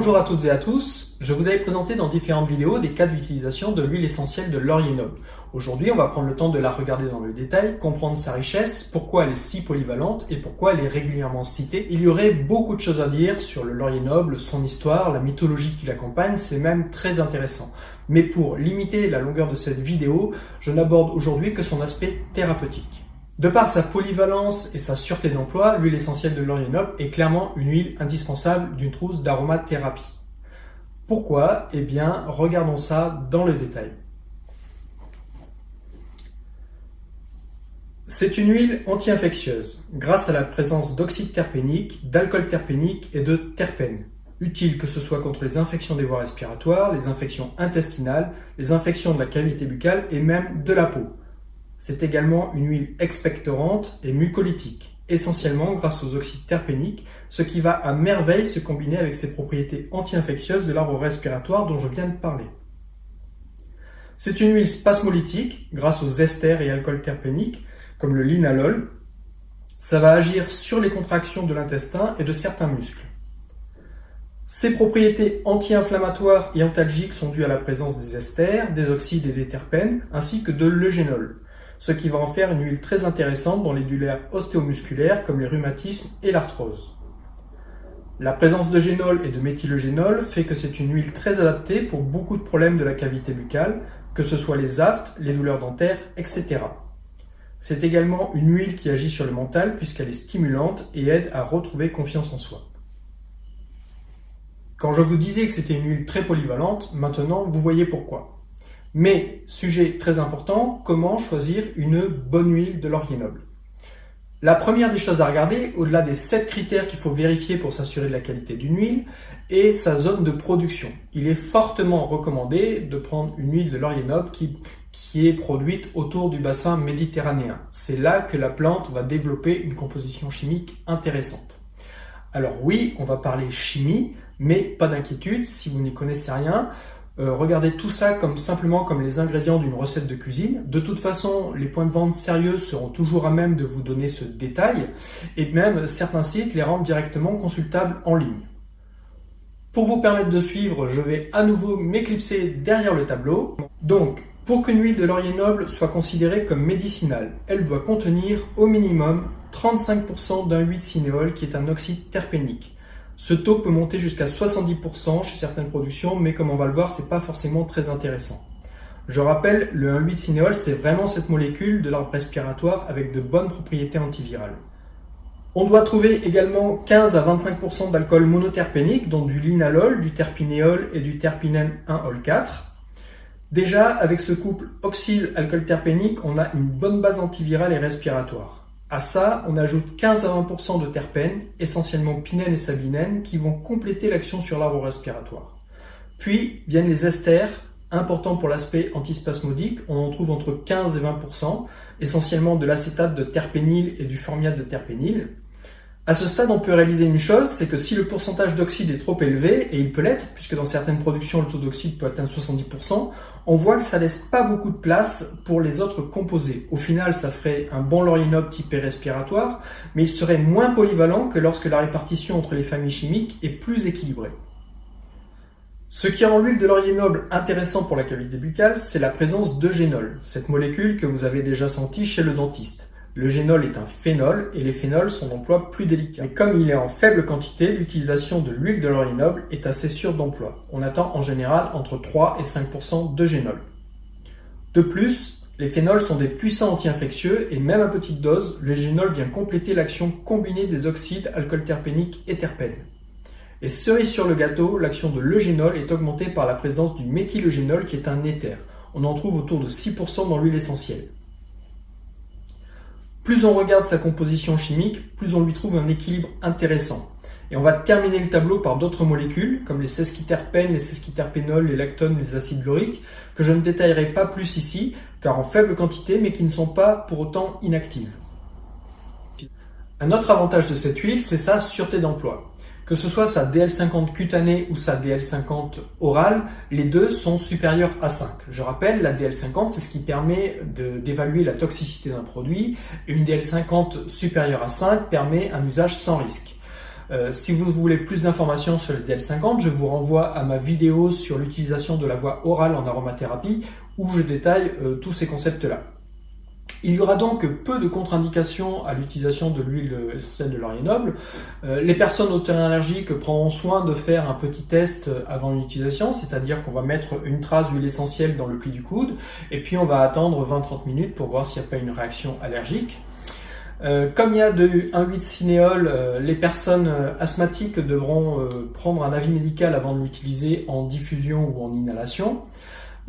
Bonjour à toutes et à tous, je vous avais présenté dans différentes vidéos des cas d'utilisation de l'huile essentielle de laurier noble. Aujourd'hui, on va prendre le temps de la regarder dans le détail, comprendre sa richesse, pourquoi elle est si polyvalente et pourquoi elle est régulièrement citée. Il y aurait beaucoup de choses à dire sur le laurier noble, son histoire, la mythologie qui l'accompagne, c'est même très intéressant. Mais pour limiter la longueur de cette vidéo, je n'aborde aujourd'hui que son aspect thérapeutique. De par sa polyvalence et sa sûreté d'emploi, l'huile essentielle de laurier noble est clairement une huile indispensable d'une trousse d'aromathérapie. Pourquoi? Eh bien, regardons ça dans le détail. C'est une huile anti-infectieuse, grâce à la présence d'oxyde terpénique, d'alcool terpénique et de terpènes, utile que ce soit contre les infections des voies respiratoires, les infections intestinales, les infections de la cavité buccale et même de la peau. C'est également une huile expectorante et mucolytique, essentiellement grâce aux oxydes terpéniques, ce qui va à merveille se combiner avec ses propriétés anti-infectieuses de l'arbre respiratoire dont je viens de parler. C'est une huile spasmolytique, grâce aux esters et alcools terpéniques, comme le linalol. Ça va agir sur les contractions de l'intestin et de certains muscles. Ses propriétés anti-inflammatoires et antalgiques sont dues à la présence des esters, des oxydes et des terpènes, ainsi que de l'eugénol, ce qui va en faire une huile très intéressante dans les douleurs ostéomusculaires comme les rhumatismes et l'arthrose. La présence d'eugénol et de méthylogénol fait que c'est une huile très adaptée pour beaucoup de problèmes de la cavité buccale, que ce soit les aftes, les douleurs dentaires, etc. C'est également une huile qui agit sur le mental puisqu'elle est stimulante et aide à retrouver confiance en soi. Quand je vous disais que c'était une huile très polyvalente, maintenant vous voyez pourquoi. Mais, sujet très important, comment choisir une bonne huile de laurier noble? La première des choses à regarder, au-delà des 7 critères qu'il faut vérifier pour s'assurer de la qualité d'une huile, est sa zone de production. Il est fortement recommandé de prendre une huile de laurier noble qui est produite autour du bassin méditerranéen. C'est là que la plante va développer une composition chimique intéressante. Alors oui, on va parler chimie, mais pas d'inquiétude, si vous n'y connaissez rien, regardez tout ça simplement comme les ingrédients d'une recette de cuisine. De toute façon, les points de vente sérieux seront toujours à même de vous donner ce détail et même certains sites les rendent directement consultables en ligne. Pour vous permettre de suivre, je vais à nouveau m'éclipser derrière le tableau. Donc, pour qu'une huile de laurier noble soit considérée comme médicinale, elle doit contenir au minimum 35% d'un 8-cinéol qui est un oxyde terpénique. Ce taux peut monter jusqu'à 70% chez certaines productions, mais comme on va le voir, c'est pas forcément très intéressant. Je rappelle, le 1,8-cinéol, c'est vraiment cette molécule de l'arbre respiratoire avec de bonnes propriétés antivirales. On doit trouver également 15 à 25% d'alcool monoterpénique, dont du linalol, du terpinéol et du terpinène 1-ol-4. Déjà, avec ce couple oxyde-alcool terpénique, on a une bonne base antivirale et respiratoire. À ça, on ajoute 15 à 20% de terpènes, essentiellement pinène et sabinène, qui vont compléter l'action sur l'arbre respiratoire. Puis viennent les esters, importants pour l'aspect antispasmodique. On en trouve entre 15 et 20%, essentiellement de l'acétate de terpényle et du formiate de terpényle. À ce stade, on peut réaliser une chose, c'est que si le pourcentage d'oxyde est trop élevé, et il peut l'être, puisque dans certaines productions, le taux d'oxyde peut atteindre 70%, on voit que ça laisse pas beaucoup de place pour les autres composés. Au final, ça ferait un bon laurier noble typé respiratoire, mais il serait moins polyvalent que lorsque la répartition entre les familles chimiques est plus équilibrée. Ce qui rend l'huile de laurier noble intéressant pour la cavité buccale, c'est la présence d'eugénol, cette molécule que vous avez déjà sentie chez le dentiste. L'eugénol est un phénol et les phénols sont d'emploi plus délicat. Mais comme il est en faible quantité, l'utilisation de l'huile de laurier noble est assez sûre d'emploi. On attend en général entre 3 et 5% d'eugénol. De plus, les phénols sont des puissants anti-infectieux et même à petite dose, l'eugénol vient compléter l'action combinée des oxydes, alcool terpénique et terpènes. Et cerise sur le gâteau, l'action de l'eugénol est augmentée par la présence du méthylogénol qui est un éther. On en trouve autour de 6% dans l'huile essentielle. Plus on regarde sa composition chimique, plus on lui trouve un équilibre intéressant. Et on va terminer le tableau par d'autres molécules, comme les sesquiterpènes, les sesquiterpénols, les lactones, les acides lauriques, que je ne détaillerai pas plus ici, car en faible quantité, mais qui ne sont pas pour autant inactives. Un autre avantage de cette huile, c'est sa sûreté d'emploi. Que ce soit sa DL50 cutanée ou sa DL50 orale, les deux sont supérieurs à 5. Je rappelle, la DL50, c'est ce qui permet d'évaluer la toxicité d'un produit. Une DL50 supérieure à 5 permet un usage sans risque. Si vous voulez plus d'informations sur le DL50, je vous renvoie à ma vidéo sur l'utilisation de la voie orale en aromathérapie où je détaille tous ces concepts-là. Il y aura donc peu de contre-indications à l'utilisation de l'huile essentielle de laurier noble. Les personnes au terrain allergique prendront soin de faire un petit test avant l'utilisation, c'est-à-dire qu'on va mettre une trace d'huile essentielle dans le pli du coude et puis on va attendre 20-30 minutes pour voir s'il n'y a pas une réaction allergique. Comme il y a de 1,8-cinéole, les personnes asthmatiques devront prendre un avis médical avant de l'utiliser en diffusion ou en inhalation.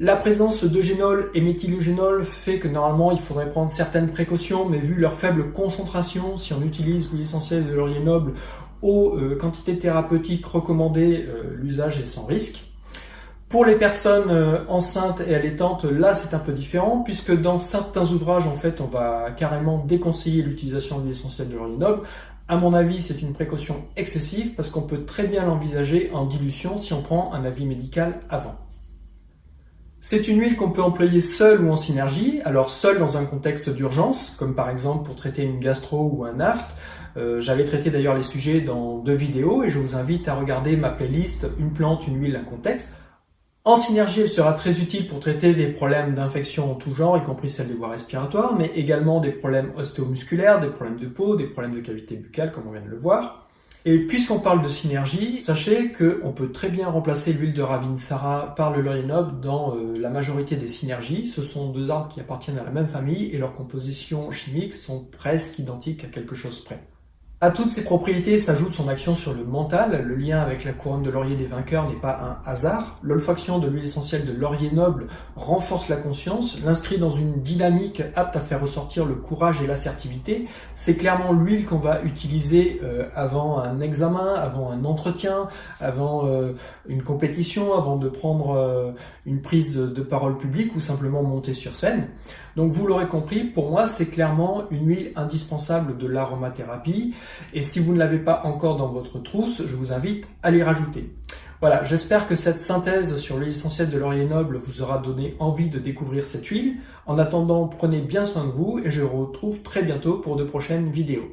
La présence d'eugénol et méthylogénol fait que normalement il faudrait prendre certaines précautions, mais vu leur faible concentration, si on utilise l'huile essentielle de laurier noble aux quantités thérapeutiques recommandées, l'usage est sans risque. Pour les personnes enceintes et allaitantes, là c'est un peu différent, puisque dans certains ouvrages en fait on va carrément déconseiller l'utilisation de l'huile essentielle de laurier noble. À mon avis, c'est une précaution excessive parce qu'on peut très bien l'envisager en dilution si on prend un avis médical avant. C'est une huile qu'on peut employer seule ou en synergie, alors seule dans un contexte d'urgence, comme par exemple pour traiter une gastro ou un aphte. J'avais traité d'ailleurs les sujets dans 2 vidéos et je vous invite à regarder ma playlist « Une plante, une huile, un contexte ». En synergie, elle sera très utile pour traiter des problèmes d'infection en tout genre, y compris celles des voies respiratoires, mais également des problèmes ostéomusculaires, des problèmes de peau, des problèmes de cavité buccale, comme on vient de le voir. Et puisqu'on parle de synergie, sachez qu'on peut très bien remplacer l'huile de Ravinsara par le laurier noble dans la majorité des synergies. Ce sont 2 arbres qui appartiennent à la même famille et leurs compositions chimiques sont presque identiques à quelque chose près. À toutes ces propriétés s'ajoute son action sur le mental. Le lien avec la couronne de laurier des vainqueurs n'est pas un hasard. L'olfaction de l'huile essentielle de laurier noble renforce la conscience, l'inscrit dans une dynamique apte à faire ressortir le courage et l'assertivité. C'est clairement l'huile qu'on va utiliser avant un examen, avant un entretien, avant une compétition, avant de prendre une prise de parole publique ou simplement monter sur scène. Donc vous l'aurez compris, pour moi c'est clairement une huile indispensable de l'aromathérapie. Et si vous ne l'avez pas encore dans votre trousse, je vous invite à l'y rajouter. Voilà, j'espère que cette synthèse sur l'huile essentielle de laurier noble vous aura donné envie de découvrir cette huile. En attendant, prenez bien soin de vous et je vous retrouve très bientôt pour de prochaines vidéos.